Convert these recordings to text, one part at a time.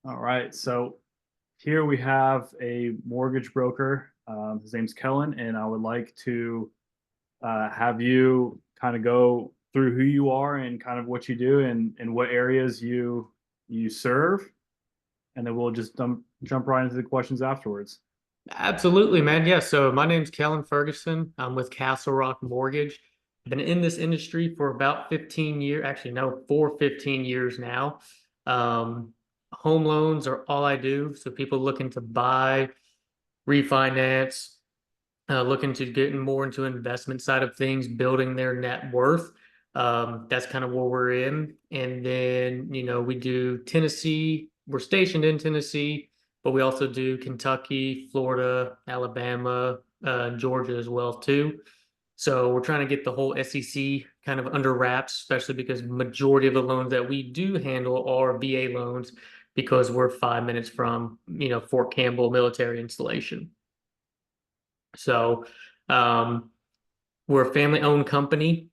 All right. So here we have a mortgage broker. His name's Kellen, and I would like to have you kind of go through who you are and kind of what you do and what areas you serve, and then we'll just jump right into the questions afterwards. Absolutely, man. Yeah. So my name's Kellen Ferguson. I'm with CastleRock Mortgage. Been in this industry for about 15 years, actually, no, for 15 years now. Um, Home loans are all I do. So people looking to buy, refinance, looking to getting more into investment side of things, building their net worth. That's kind of where we're in. And then, we do Tennessee. We're stationed in Tennessee, but we also do Kentucky, Florida, Alabama, Georgia as well too. So we're trying to get the whole SEC kind of under wraps, especially because majority of the loans that we do handle are VA loans because we're 5 minutes from, Fort Campbell military installation. So um, we're a family-owned company.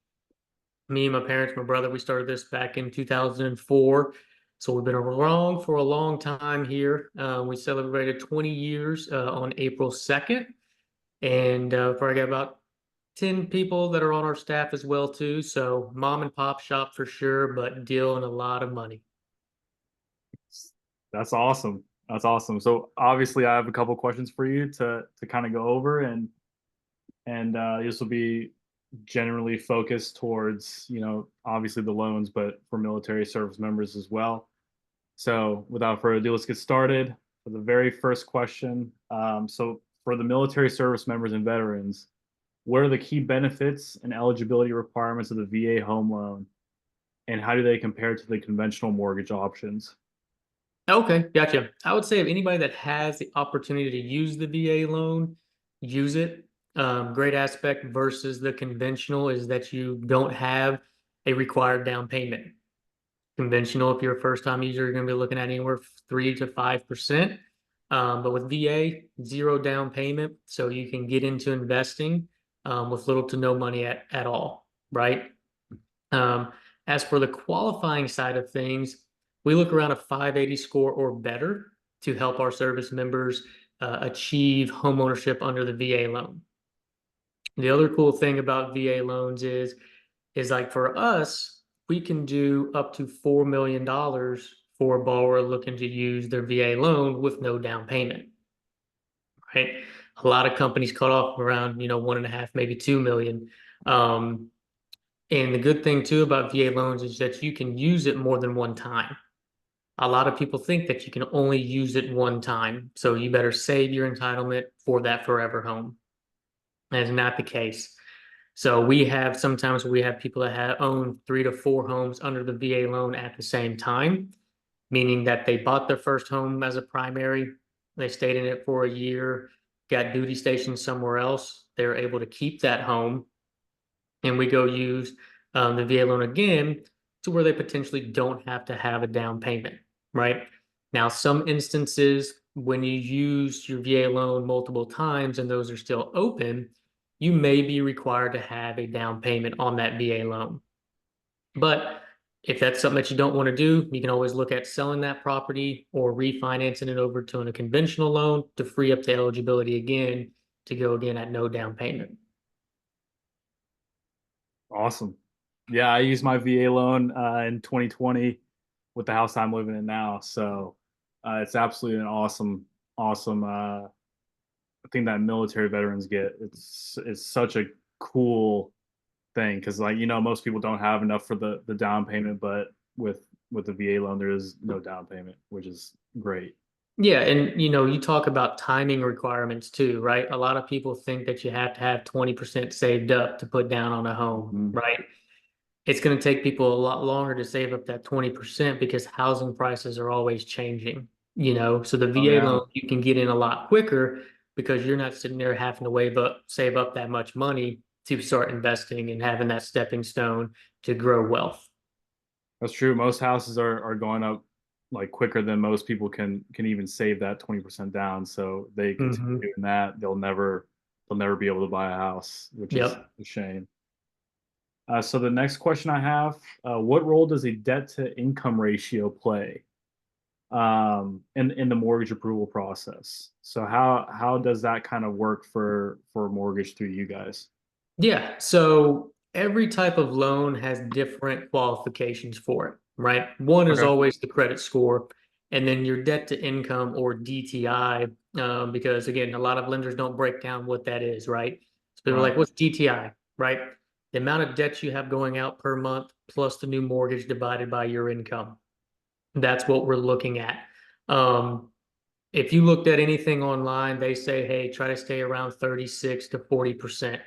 Me and my parents, my brother, we started this back in 2004. So we've been around for a long time here. We celebrated 20 years on April 2nd. And probably got about 10 people that are on our staff as well too. So mom and pop shop for sure, but dealing a lot of money. That's awesome. That's awesome. So obviously, I have a couple questions for you to kind of go over, and this will be generally focused towards obviously the loans, but for military service members as well. So without further ado, let's get started. For the very first question, so for the military service members and veterans, what are the key benefits and eligibility requirements of the VA home loan, and how do they compare to the conventional mortgage options? Okay, gotcha. I would say if anybody that has the opportunity to use the VA loan, use it. Great aspect versus the conventional is that you don't have a required down payment. Conventional, if you're a first time user, you're going to be looking at anywhere 3 to 5%. But with VA, zero down payment. So you can get into investing with little to no money at all, right? Um, as for the qualifying side of things, we look around a 580 score or better to help our service members achieve homeownership under the VA loan. The other cool thing about VA loans is like for us, we can do up to $4 million for a borrower looking to use their VA loan with no down payment, right? A lot of companies cut off around, 1.5, maybe 2 million. Um, and the good thing too about VA loans is that you can use it more than one time. A lot of people think that you can only use it one time. So you better save your entitlement for that forever home. That is not the case. So sometimes we have people that own 3 to 4 homes under the VA loan at the same time, meaning that they bought their first home as a primary, they stayed in it for a year, got duty stationed somewhere else. They're able to keep that home, and we go use the VA loan again to where they potentially don't have to have a down payment, right? Now, some instances when you use your VA loan multiple times and those are still open, you may be required to have a down payment on that VA loan. But if that's something that you don't want to do, you can always look at selling that property or refinancing it over to a conventional loan to free up the eligibility again to go again at no down payment. Awesome. Yeah, I used my VA loan in 2020 with the house I'm living in now. So it's absolutely an awesome thing that military veterans get. It's such a cool thing because like most people don't have enough for the down payment, but with the VA loan there is no down payment, which is great. Yeah, and you talk about timing requirements too, right? A lot of people think that you have to have 20% saved up to put down on a home, Mhm. right? It's going to take people a lot longer to save up that 20% because housing prices are always changing. So the Oh VA yeah, loan you can get in a lot quicker because you're not sitting there having to save up that much money to start investing and having that stepping stone to grow wealth. that's true. Most houses are going up like quicker than most people can even save that 20% down. So they continue Hmm. doing that, they'll never be able to buy a house, which is Yep. a shame. So the next question I have, what role does a debt to income ratio play? in the mortgage approval process. So how does that kind of work for a mortgage through you guys? Yeah, so every type of loan has different qualifications for it, right? One is Okay. always the credit score, and then your debt to income or DTI, because again, a lot of lenders don't break down what that is, right? So people are Right. like, what's DTI, right? The amount of debt you have going out per month plus the new mortgage divided by your income. That's what we're looking at. Um, if you looked at anything online, they say, hey, try to stay around 36 to 40%.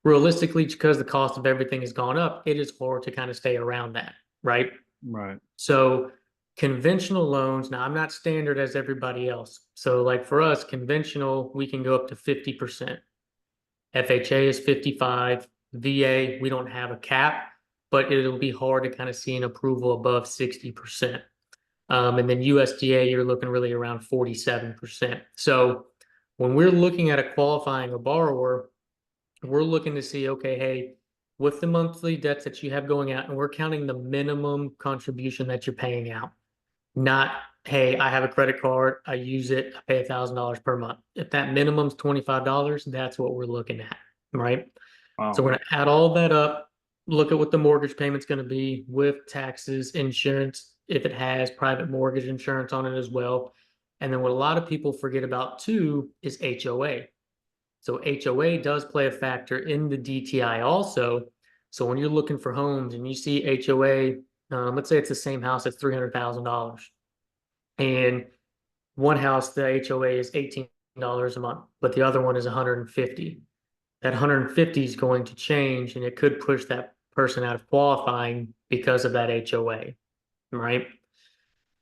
Realistically, because the cost of everything has gone up, it is hard to kind of stay around that, right? Right. So conventional loans, now I'm not standard as everybody else. So like for us, conventional, we can go up to 50%. FHA is 55. VA, we don't have a cap, but it'll be hard to kind of see an approval above 60%. And then USDA, you're looking really around 47%. So when we're looking at a qualifying a borrower, we're looking to see, okay, hey, with the monthly debts that you have going out, and we're counting the minimum contribution that you're paying out, not, hey, I have a credit card, I use it, I pay $1,000 per month. If that minimum's $25, that's what we're looking at, right? So Wow. we're going to add all that up, look at what the mortgage payment's going to be with taxes, insurance, if it has private mortgage insurance on it as well. And then what a lot of people forget about too is HOA. So HOA does play a factor in the DTI also. So when you're looking for homes and you see HOA, let's say it's the same house that's $300,000, and one house the HOA is $18 a month, but the other one is 150. That 150 is going to change, and it could push that person out of qualifying because of that HOA, right?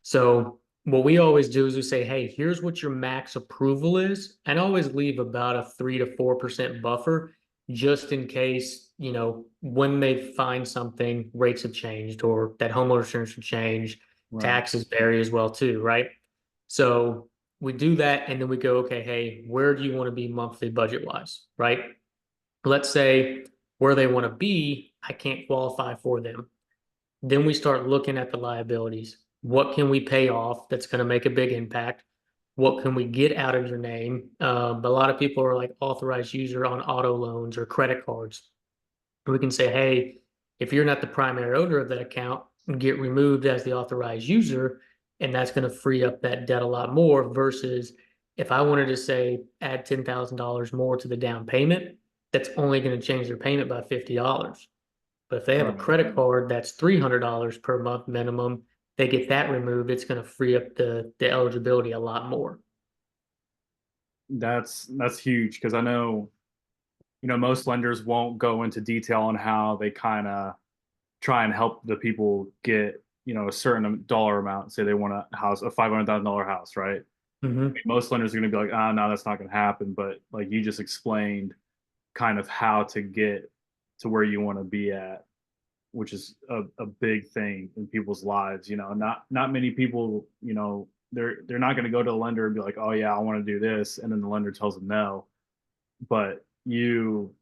So what we always do is we say, hey, here's what your max approval is, and always leave about a 3 to 4% buffer just in case, when they find something, rates have changed or that homeowner insurance should change, Right. taxes vary as well too, right? So we do that and then we go, okay, hey, where do you want to be monthly budget wise, right? Let's say where they want to be, I can't qualify for them. Then we start looking at the liabilities. What can we pay off that's going to make a big impact? What can we get out of your name? But a lot of people are like authorized user on auto loans or credit cards. We can say, hey, if you're not the primary owner of that account, get removed as the authorized user, and that's going to free up that debt a lot more versus if I wanted to say add $10,000 more to the down payment, that's only going to change their payment by $50. But if they have a Right. credit card that's $300 per month minimum, they get that removed, it's going to free up the eligibility a lot more. That's huge because I know, most lenders won't go into detail on how they kind of try and help the people get, a certain dollar amount. Say they want a house, a $500,000 house, right? Hmm. Most lenders are going to be like, ah, no, that's not going to happen. But like you just explained, kind of how to get to where you want to be at, which is a big thing in people's lives. Not many people, they're not going to go to a lender and be like, oh yeah, I want to do this, and then the lender tells them no. But you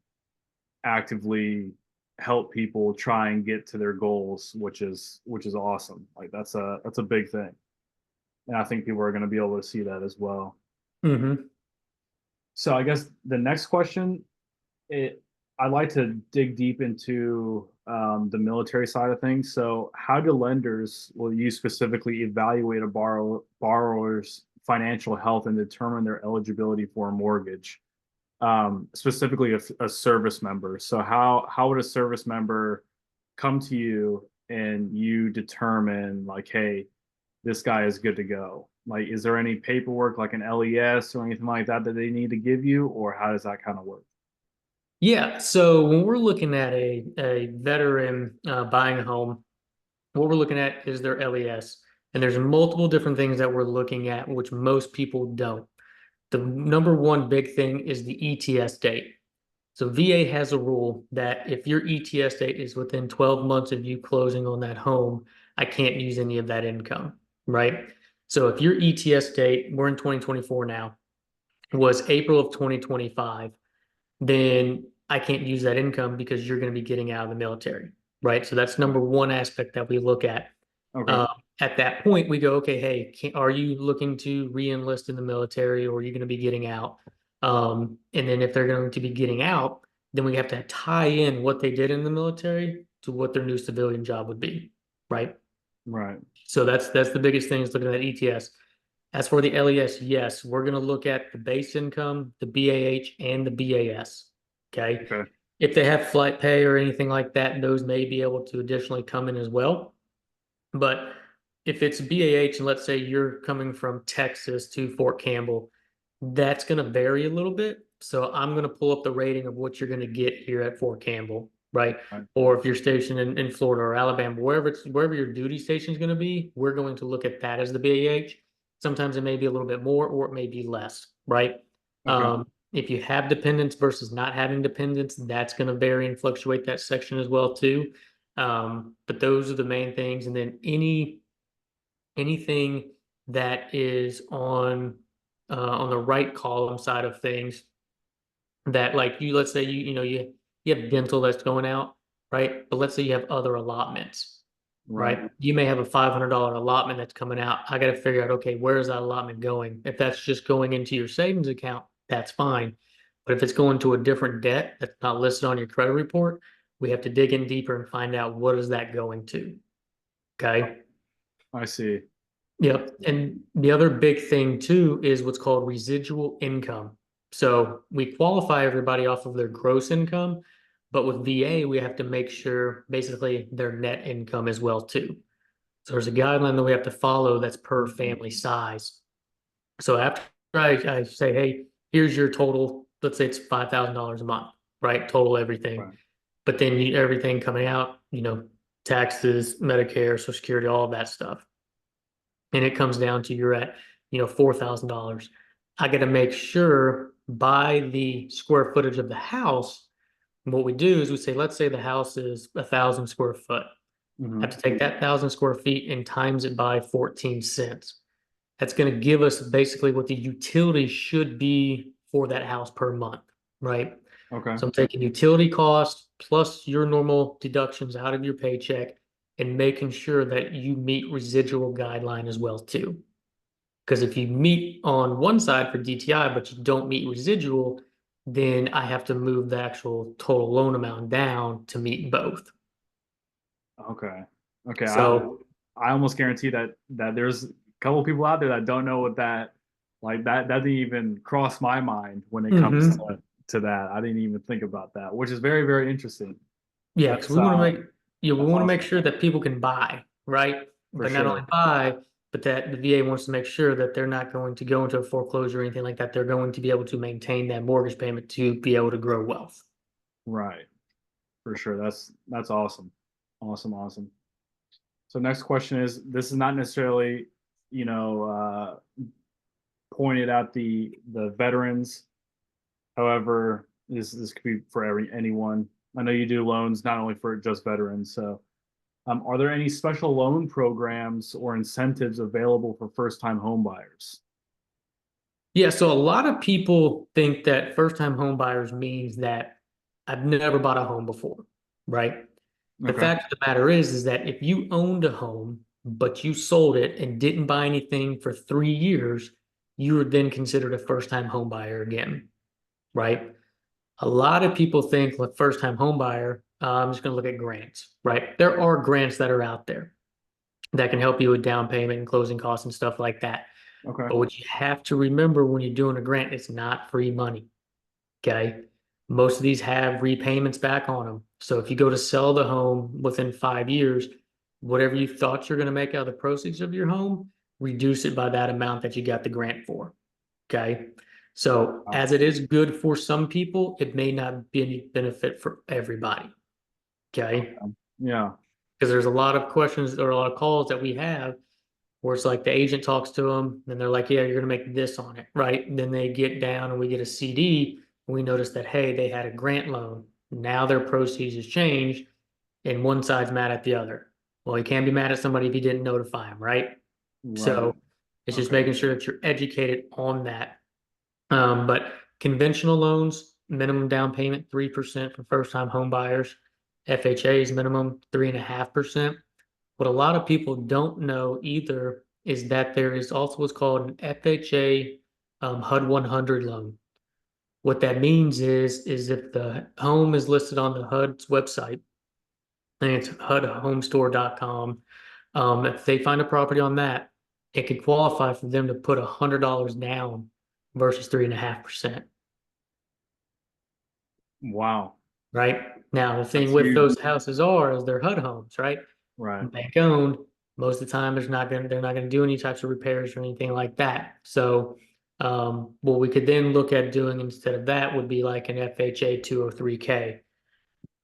actively help people try and get to their goals, which is awesome. Like that's a big thing, and I think people are going to be able to see that as well. Hmm. So I guess the next question, it I'd like to dig deep into the military side of things. So how do lenders, will you specifically, evaluate a borrower's financial health and determine their eligibility for a mortgage? Specifically a service member. So how would a service member come to you and you determine like, hey, this guy is good to go? Like, is there any paperwork like an LES or anything like that that they need to give you, or how does that kind of work? Yeah. So when we're looking at a veteran buying a home, what we're looking at is their LES. And there's multiple different things that we're looking at, which most people don't. The number one big thing is the ETS date. So VA has a rule that if your ETS date is within 12 months of you closing on that home, I can't use any of that income, right? So if your ETS date, we're in 2024 now, was April of 2025, then I can't use that income because you're going to be getting out of the military, right? So that's number one aspect that we look at. Okay. Uh, At that point, we go, okay, hey, are you looking to re-enlist in the military, or are you going to be getting out? And then if they're going to be getting out, then we have to tie in what they did in the military to what their new civilian job would be, right? Right. So that's the biggest thing is looking at ETS. As for the LES, yes, we're going to look at the base income, the BAH, and the BAS. Okay. Okay. If they have flight pay or anything like that, those may be able to additionally come in as well. But if it's BAH, and let's say you're coming from Texas to Fort Campbell, that's going to vary a little bit. So I'm going to pull up the rating of what you're going to get here at Fort Campbell, right? Right. Or if you're stationed in Florida or Alabama, wherever your duty station is going to be, we're going to look at that as the BAH. Sometimes it may be a little bit more, or it may be less, right? Okay. If you have dependents versus not having dependents, that's going to vary and fluctuate that section as well too. But those are the main things. And then anything that is on the right column side of things, that like you, let's say you have dental that's going out, right? But let's say you have other allotments, Right. right? You may have a $500 allotment that's coming out. I got to figure out, okay, where is that allotment going? If that's just going into your savings account, that's fine. But if it's going to a different debt that's not listed on your credit report, we have to dig in deeper and find out what is that going to. Okay. I see. Yep. And the other big thing too is what's called residual income. So we qualify everybody off of their gross income, but with VA, we have to make sure basically their net income as well too. So there's a guideline that we have to follow that's per family size. So after I say, hey, here's your total, let's say it's $5,000 a month, right? Total everything. Right. But then everything coming out, taxes, Medicare, Social Security, all of that stuff. And it comes down to you're at, $4,000. I got to make sure by the square footage of the house, what we do is we say, let's say the house is 1,000 square foot. I have Hmm. to take that 1,000 square feet and times it by 14 cents. That's going to give us basically what the utility should be for that house per month, right? Okay. So I'm taking utility costs plus your normal deductions out of your paycheck and making sure that you meet residual guideline as well too. Because if you meet on one side for DTI, but you don't meet residual, then I have to move the actual total loan amount down to meet both. Okay. Okay. So, I almost guarantee that there's a couple people out there that don't know what that like that didn't even cross my mind when it comes mhm. to that. I didn't even think about that, which is very, very interesting. Yeah, because That's we that's want to make awesome sure that people can buy, right? for But not only sure. buy, but that the VA wants to make sure that they're not going to go into a foreclosure or anything like that. They're going to be able to maintain that mortgage payment to be able to grow wealth. Right. For sure. That's awesome. Awesome, awesome. So next question is this is not necessarily, you know, pointed at the veterans. However, this could be for anyone. I know you do loans not only for just veterans. So, are there any special loan programs or incentives available for first-time home buyers? Yeah, so a lot of people think that first-time home buyers means that I've never bought a home before, right? The Okay. fact of the matter is that if you owned a home, but you sold it and didn't buy anything for 3 years, you were then considered a first-time home buyer again, right? A lot of people think like first-time home buyer, I'm just going to look at grants, right? There are grants that are out there that can help you with down payment and closing costs and stuff like that. Okay. But what you have to remember when you're doing a grant, it's not free money. Okay. Most of these have repayments back on them. So if you go to sell the home within 5 years, whatever you thought you're going to make out of the proceeds of your home, reduce it by that amount that you got the grant for. Okay. So Wow. as it is good for some people, it may not be any benefit for everybody. Okay. Yeah. Because there's a lot of questions or a lot of calls that we have where it's like the agent talks to them and they're like, yeah, you're going to make this on it, right? And then they get down and we get a CD and we notice that, hey, they had a grant loan. Now their proceeds has changed and one side's mad at the other. Well, you can't be mad at somebody if you didn't notify them, right? Right. So it's just Okay. making sure that you're educated on that. But conventional loans, minimum down payment 3% for first time home buyers. FHA's minimum 3.5%. What a lot of people don't know either is that there is also what's called an FHA HUD 100 loan. What that means is if the home is listed on the HUD's website, and it's HUDhomestore.com, if they find a property on that, it could qualify for them to put $100 down versus 3.5%. Wow. Right? Now, the thing That's with huge. those houses are is they're HUD homes, right? Right. Bank owned. Most of the time, they're not gonna do any types of repairs or anything like that. So, what we could then look at doing instead of that would be like an FHA 203K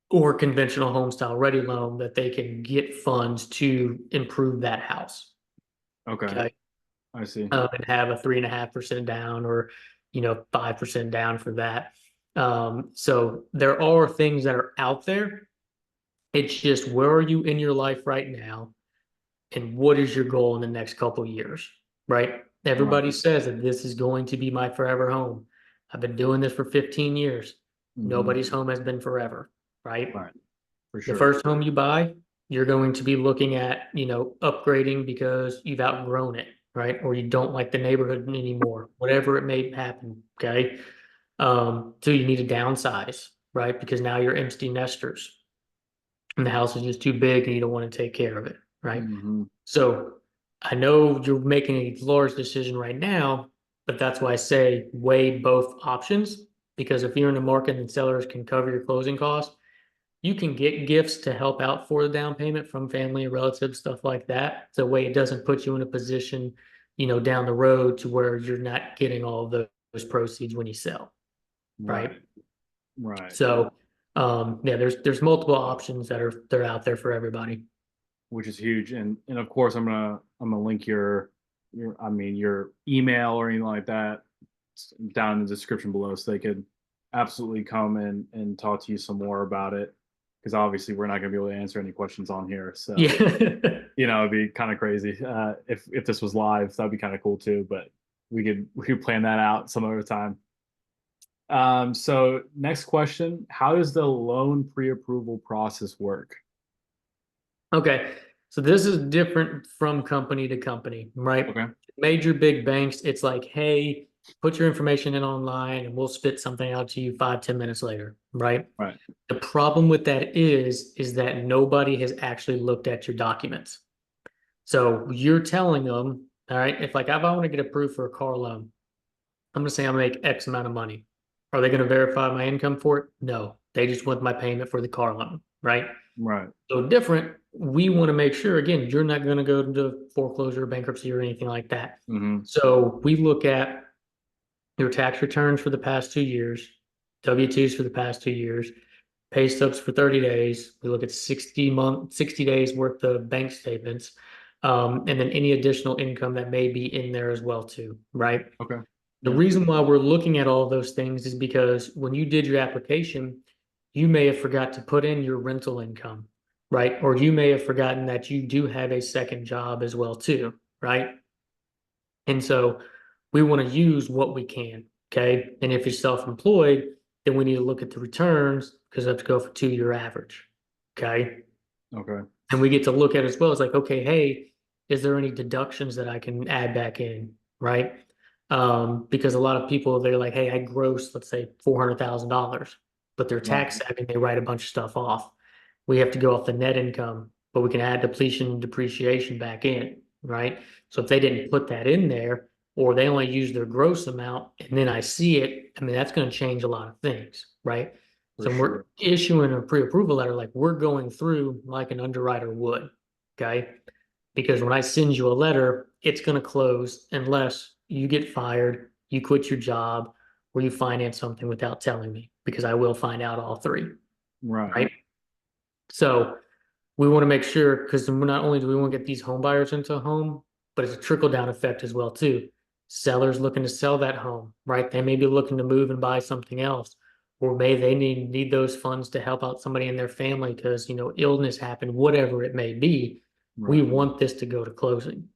or conventional home style ready loan that they can get funds to improve that house. Okay. Okay. I see. And have a 3.5% down or 5% down for that. So there are things that are out there. It's just where are you in your life right now, and what is your goal in the next couple of years, right? Right. Everybody says that this is going to be my forever home. I've been doing this for 15 years. Hmm. Nobody's home has been forever, right? Right. For The sure. first home you buy, you're going to be looking at, upgrading because you've outgrown it, right? Or you don't like the neighborhood anymore, whatever it may happen. Okay. Two, you need to downsize, right? Because now you're empty nesters and the house is just too big and you don't want to take care of it, right? Hmm. So I know you're making a large decision right now, but that's why I say weigh both options because if you're in the market and sellers can cover your closing costs, you can get gifts to help out for the down payment from family and relatives, stuff like that. So way it doesn't put you in a position, down the road to where you're not getting all of those proceeds when you sell, right? Right. Right. So yeah, there's multiple options they're out there for everybody. Which is huge. And of course I'm gonna link your I mean your email or anything like that down in the description below so they could absolutely come and talk to you some more about it. Because obviously we're not gonna be able to answer any questions on here. So, Yeah. it'd be kind of crazy. If this was live, that'd be kind of cool too, but we could plan that out some other time. So next question, how does the loan pre-approval process work? Okay. So this is different from company to company, right? Okay. Major big banks, it's like, hey, put your information in online and we'll spit something out to you 5, 10 minutes later, right? Right. The problem with that is that nobody has actually looked at your documents. So you're telling them, all right, if I want to get approved for a car loan, I'm going to say I'll make X amount of money. Are they going to verify my income for it? No, they just want my payment for the car loan, right? Right. So different, we want to make sure, again, you're not going to go into foreclosure, bankruptcy, or anything like that. Hmm. So we look at your tax returns for the past 2 years, W-2s for the past 2 years, pay stubs for 30 days. We look at 60 days worth of bank statements, and then any additional income that may be in there as well too, right? Okay. The Yeah. reason why we're looking at all of those things is because when you did your application, you may have forgot to put in your rental income, right? Or you may have forgotten that you do have a second job as well too, right? And so we want to use what we can, okay? And if you're self-employed, then we need to look at the returns because let's go for 2-year average, okay? Okay. And we get to look at it as well. It's like, okay, hey, is there any deductions that I can add back in, right? Because a lot of people they're like, hey, I gross, let's say $400,000, but they're Right. tax savvy, they write a bunch of stuff off. We have to go off the net income, but we can add depletion and depreciation back in, right? So if they didn't put that in there, or they only use their gross amount, and then I see it, I mean, that's going to change a lot of things, right? For So when we're sure. issuing a pre-approval letter, like we're going through like an underwriter would, okay? Because when I send you a letter, it's going to close unless you get fired, you quit your job, or you finance something without telling me, because I will find out all three, Right. right? So we want to make sure, because not only do we want to get these home buyers into a home, but it's a trickle down effect as well too. Sellers looking to sell that home, right? They may be looking to move and buy something else, or may they need those funds to help out somebody in their family because illness happened, whatever it may be. We Right. want this to go to closing,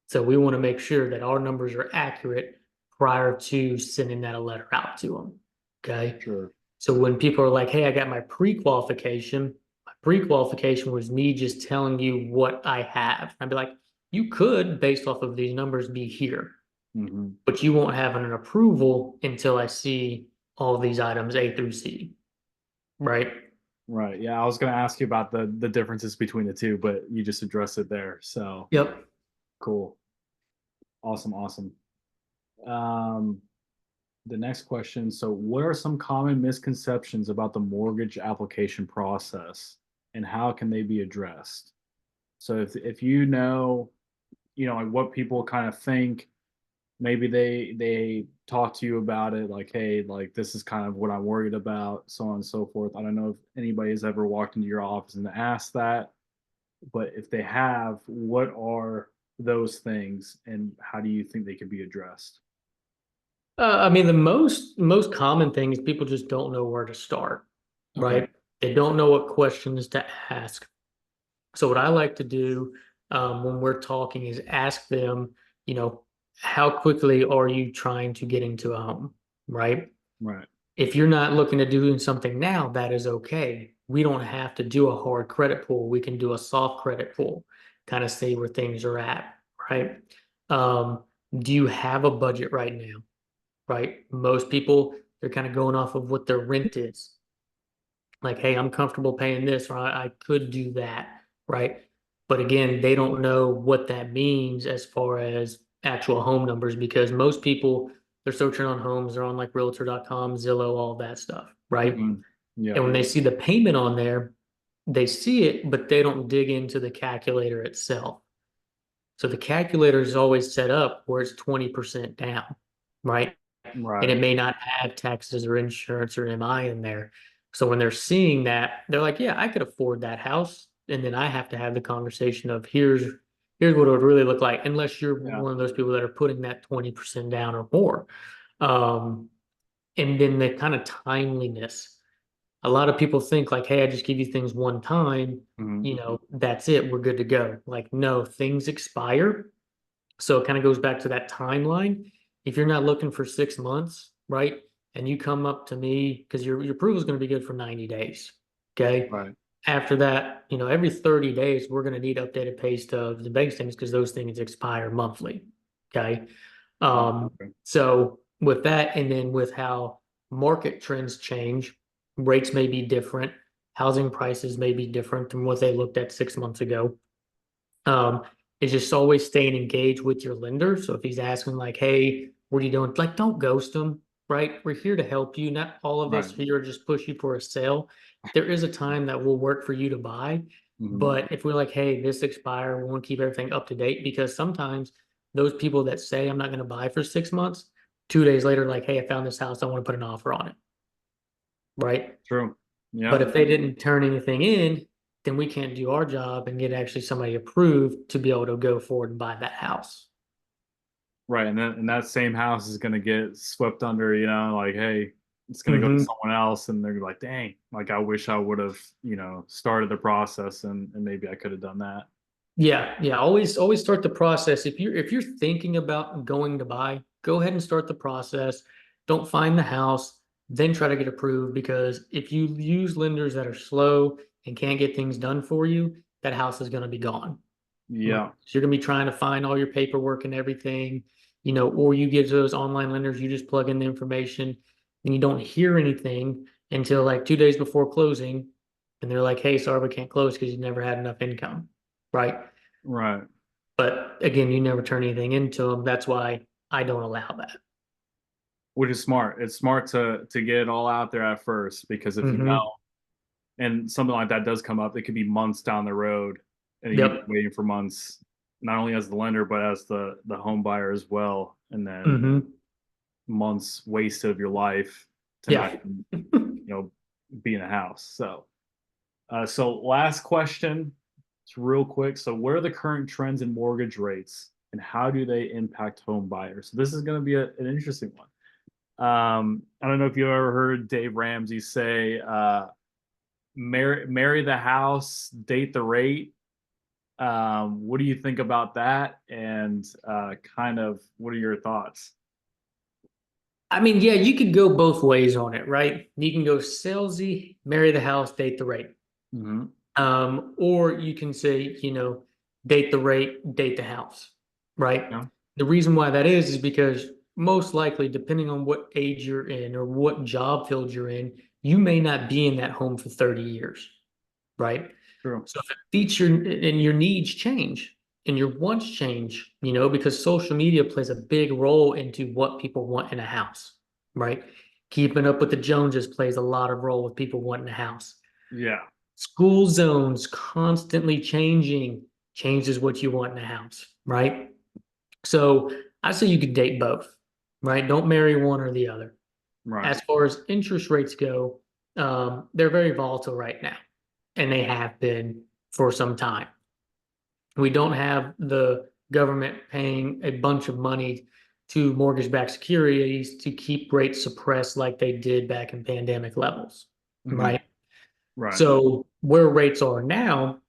so we want to make sure that our numbers are accurate prior to sending that a letter out to them. Okay. Sure. So when people are like, hey, I got my pre-qualification, Pre-qualification was me just telling you what I have. I'd be like, you could, based off of these numbers, be here, Hmm. but you won't have an approval until I see all these items A through C, right? Right. Yeah, I was going to ask you about the differences between the two, but you just addressed it there. So Yep. cool. Awesome. Awesome. Um, the next question. So, what are some common misconceptions about the mortgage application process, and how can they be addressed? So, if like what people kind of think, maybe they talk to you about it, like, hey, like this is kind of what I'm worried about, so on and so forth. I don't know if anybody has ever walked into your office and asked that, but if they have, what are those things, and how do you think they could be addressed? I mean, the most common thing is people just don't know where to start, Okay. right? They don't know what questions to ask. So what I like to do when we're talking is ask them, you know, how quickly are you trying to get into a home, right? Right. If you're not looking to doing something now, that is okay. We don't have to do a hard credit pull. We can do a soft credit pull, kind of see where things are at, right? Um, do you have a budget right now? Right? Most people, they're kind of going off of what their rent is. Like, hey, I'm comfortable paying this, or I could do that, right? But again, they don't know what that means as far as actual home numbers because most people, they're searching on homes, they're on like realtor.com, Zillow, all that stuff, right? Hmm. Yeah. And when they see the payment on there, they see it, but they don't dig into the calculator itself. So the calculator is always set up where it's 20% down, right? And Right. it may not have taxes or insurance or MI in there. So when they're seeing that, they're like, yeah, I could afford that house. And then I have to have the conversation of here's what it would really look like, unless you're Yeah. one of those people that are putting that 20% down or more. Um, and then the kind of timeliness. A lot of people think like, hey, I just give you things one time, Hmm. that's it, we're good to go. Like, no, things expire. So it kind of goes back to that timeline. If you're not looking for 6 months, right? And you come up to me because your approval is going to be good for 90 days. Okay. Right. After that, every 30 days, we're going to need updated pay stubs and bank statements because those things expire monthly. Okay. Okay. So with that, and then with how market trends change, rates may be different, housing prices may be different than what they looked at 6 months ago. Um, is just always staying engaged with your lender. So if he's asking like, hey, what are you doing? Like, don't ghost him, right? We're here to help you. Not all of us Right. here just push you for a sale. There is a time that will work for you to buy. Hmm. But if we're like, hey, this expired, we want to keep everything up to date because sometimes those people that say I'm not going to buy for 6 months, 2 days later, like, hey, I found this house, I want to put an offer on it, right? True. But Yeah. if they didn't turn anything in, then we can't do our job and get actually somebody approved to be able to go forward and buy that house. Right. And that same house is gonna get swept under, like, hey, it's gonna go to Hmm. someone else, and they're like, dang, like I wish I would have, started the process, and maybe I could have done that. Yeah, yeah. Always start the process. If you're thinking about going to buy, go ahead and start the process. Don't find the house, then try to get approved because if you use lenders that are slow and can't get things done for you, that house is going to be gone. Right. Yeah. So you're gonna be trying to find all your paperwork and everything, or you get to those online lenders, you just plug in the information and you don't hear anything until like 2 days before closing. And they're like, hey, sorry, we can't close because you never had enough income. Right. Right. But again, you never turn anything into them. That's why I don't allow that. Which is smart. It's smart to get it all out there at first, because if Hmm. and something like that does come up, it could be months down the road, and you'd be Yep. waiting for months, not only as the lender but as the home buyer as well, and then Hmm. months wasted of your life to not Yeah. even, be in a house. So last question, it's real quick. So what are the current trends in mortgage rates, and how do they impact home buyers? So this is going to be an interesting one. I don't know if you ever heard Dave Ramsey say, marry the house, date the rate. What do you think about that? And kind of what are your thoughts? I mean, yeah, you could go both ways on it, right? You can go salesy, marry the house, date the rate. Hmm. Or you can say, date the rate, date the house, right? Yeah. The reason why that is because most likely, depending on what age you're in or what job field you're in, you may not be in that home for 30 years, right? True. So if it feature and your needs change and your wants change, because social media plays a big role into what people want in a house, right? Keeping up with the Joneses plays a lot of role with people wanting a house. Yeah. School zones constantly changing changes what you want in a house, right? So I say you could date both, right? Don't marry one or the other. Right. As far as interest rates go, they're very volatile right now, and they have been for some time. We don't have the government paying a bunch of money to mortgage-backed securities to keep rates suppressed like they did back in pandemic levels, Hmm. right? Right. So where rates are now,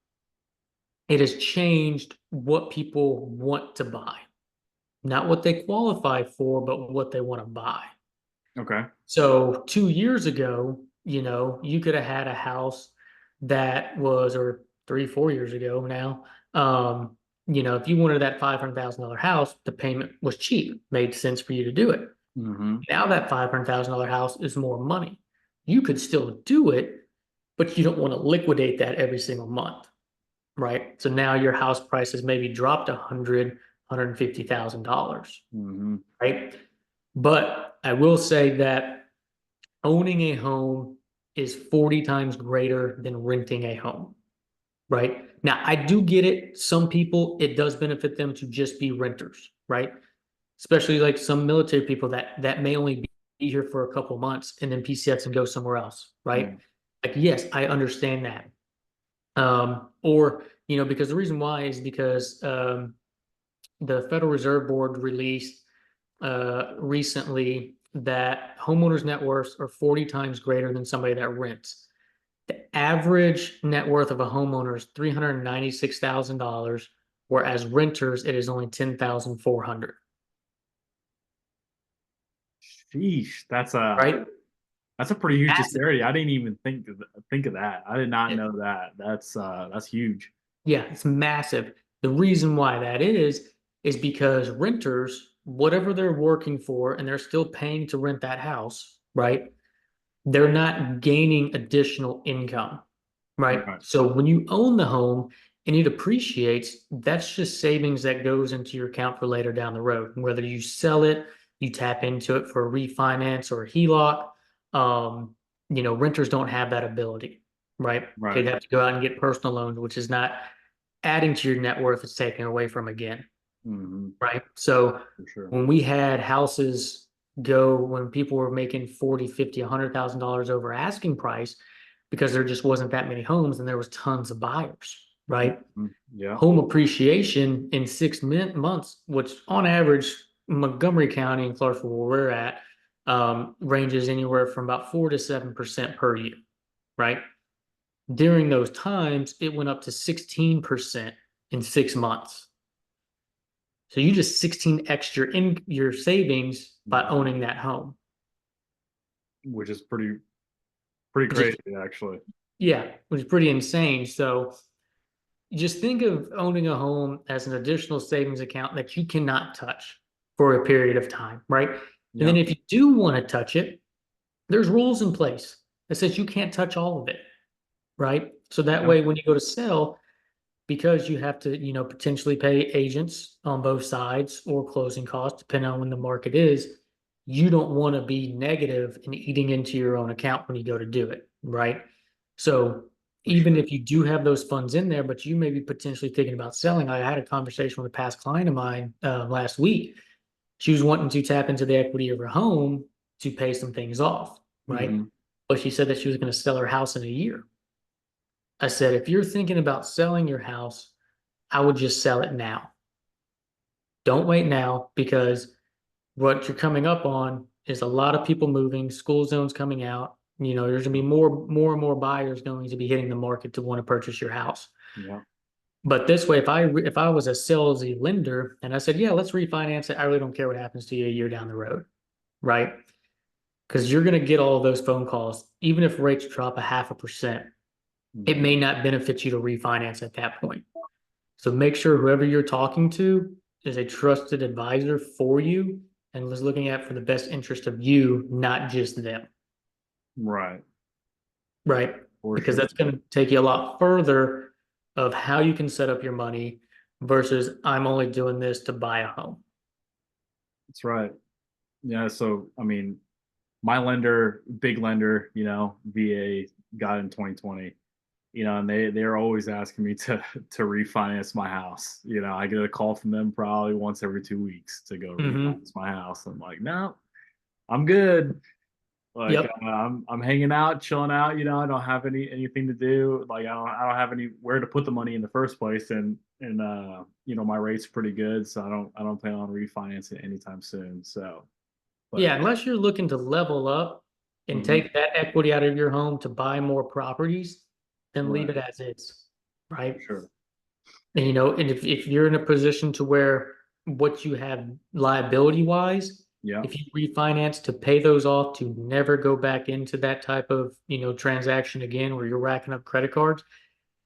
it has changed what people want to buy, not what they qualify for, but what they want to buy. Okay. So 2 years ago, you could have had a house that was, or 3, 4 years ago now, if you wanted that $500,000 house, the payment was cheap, made sense for you to do it. Hmm. Now that $500,000 house is more money. You could still do it, but you don't want to liquidate that every single month, right? So now your house price has maybe dropped $150,000, Hmm. right? But I will say that owning a home is 40 times greater than renting a home, right? Now, I do get it. Some people, it does benefit them to just be renters, right? Especially like some military people that may only be here for a couple months and then PCX and go somewhere else, Yeah. right? Like, yes, I understand that. Or, because the reason why is because the Federal Reserve Board released recently that homeowners' net worths are 40 times greater than somebody that rents. The average net worth of a homeowner is $396,000, whereas renters, it is only 10,400, Sheesh. right? That's a pretty huge Massive. disparity. I didn't even think of that. I did not Yeah. know that. That's huge. Yeah, it's massive. The reason why that is because renters, whatever they're working for, and they're still paying to rent that house, right? They're not gaining additional income, right? Right. So when you own the home and it appreciates, that's just savings that goes into your account for later down the road. Whether you sell it, you tap into it for a refinance or a HELOC. Renters don't have that ability, right? They'd Right. have to go out and get personal loans, which is not adding to your net worth, it's taken away from again, Hmm. right? So For sure. when we had houses go, when people were making 40, 50, $100,000 over asking price, because there just wasn't that many homes and there was tons of buyers, right? Mhm. Yeah. Home appreciation in 6 months, which on average, Montgomery County and Clarksville, where we're at, ranges anywhere from about 4 to 7% per year, right? During those times, it went up to 16% in 6 months. So you just 16 extra in your savings by Mhm. owning that home, Which is pretty which is, crazy, actually. yeah, which is pretty insane. So just think of owning a home as an additional savings account that you cannot touch for a period of time, right? And then Yeah. if you do want to touch it, there's rules in place that says you can't touch all of it, right? So that Yeah. way, when you go to sell, because you have to, potentially pay agents on both sides or closing costs, depending on when the market is, you don't want to be negative and eating into your own account when you go to do it, right? So For even sure. if you do have those funds in there, but you may be potentially thinking about selling. I had a conversation with a past client of mine last week. She was wanting to tap into the equity of her home to pay some things off, right? Hmm. But she said that she was going to sell her house in a year. I said, if you're thinking about selling your house, I would just sell it now. Don't wait now because what you're coming up on is a lot of people moving, school zones coming out. There's going to be more and more buyers going to be hitting the market to want to purchase your house. Yeah. But this way, if I was a salesy lender and I said, yeah, let's refinance it, I really don't care what happens to you a year down the road, right? Because you're going to get all of those phone calls, even if rates drop a 0.5%. it Mhm. may not benefit you to refinance at that point. So make sure whoever you're talking to is a trusted advisor for you and is looking at for the best interest of you, not just them, Right. right? For Because sure. that's going to take you a lot further of how you can set up your money versus I'm only doing this to buy a home. That's right. Yeah. So, I mean, my lender, big lender, VA got in 2020, and they're always asking me to refinance my house. I get a call from them probably once every 2 weeks to go Hmm. refinance my house. I'm like, no, I'm good. Like Yep. I'm hanging out, chilling out. I don't have anything to do. Like I don't have anywhere to put the money in the first place, and my rate's pretty good, so I don't plan on refinancing anytime soon. So, but Yeah, unless you're looking to level up and mhm, take that equity out of your home to buy more properties, then leave right, it as is, for right? sure. And and if you're in a position to where what you have liability wise, Yeah, if you refinance to pay those off to never go back into that type of, transaction again where you're racking up credit cards,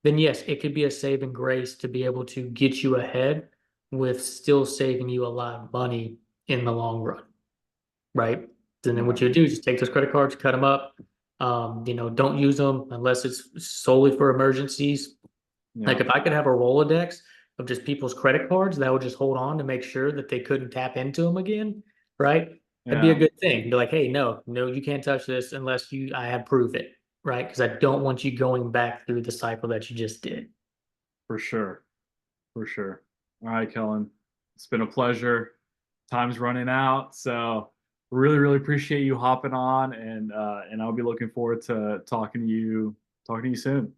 then yes, it could be a saving grace to be able to get you ahead with still saving you a lot of money in the long run, right? And then yeah, what you do is just take those credit cards, cut them up, don't use them unless it's solely for emergencies. yeah, Like if I could have a Rolodex of just people's credit cards that I would just hold on to make sure that they couldn't tap into them again, right? That'd be a yeah, good thing. Be like, hey, no, no, you can't touch this unless I have proof it, right? Because I don't want you going back through the cycle that you just did. for sure, for sure. All right, Kellen, it's been a pleasure. Time's running out, so really, really appreciate you hopping on, and I'll be looking forward to talking to you soon.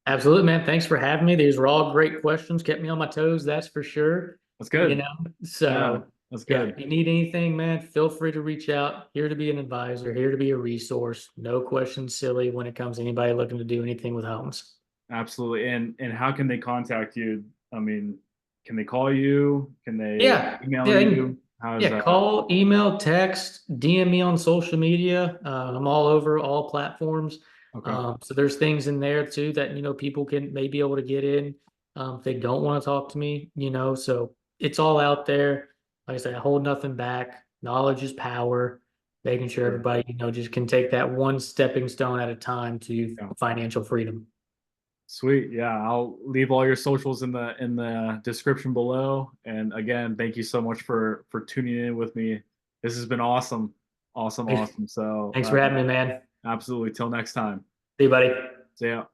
Absolutely, man. Thanks for having me. These were all great questions. Kept me on my toes, that's for sure. That's You good. know, Yeah, so that's yeah, good. if you need anything, man, feel free to reach out. Here to be an advisor, here to be a resource. No questions silly when it comes to anybody looking to do anything with homes. Absolutely. And how can they contact you? I mean, can they call you? Can they Yeah, email yeah, you? How's yeah. that? Call, email, text, DM me on social media. I'm all over all platforms. Okay. So there's things in there too that people can maybe able to get in if they don't want to talk to me. So it's all out there. Like I said, I hold nothing back. Knowledge is power. Making sure Sure. everybody just can take that one stepping stone at a time to Yeah. financial freedom. Sweet. Yeah, I'll leave all your socials in the description below. And again, thank you so much for tuning in with me. This has been awesome. Awesome, Thanks, awesome. So, thanks for having me, man. absolutely. Till next time. See you, buddy. See ya.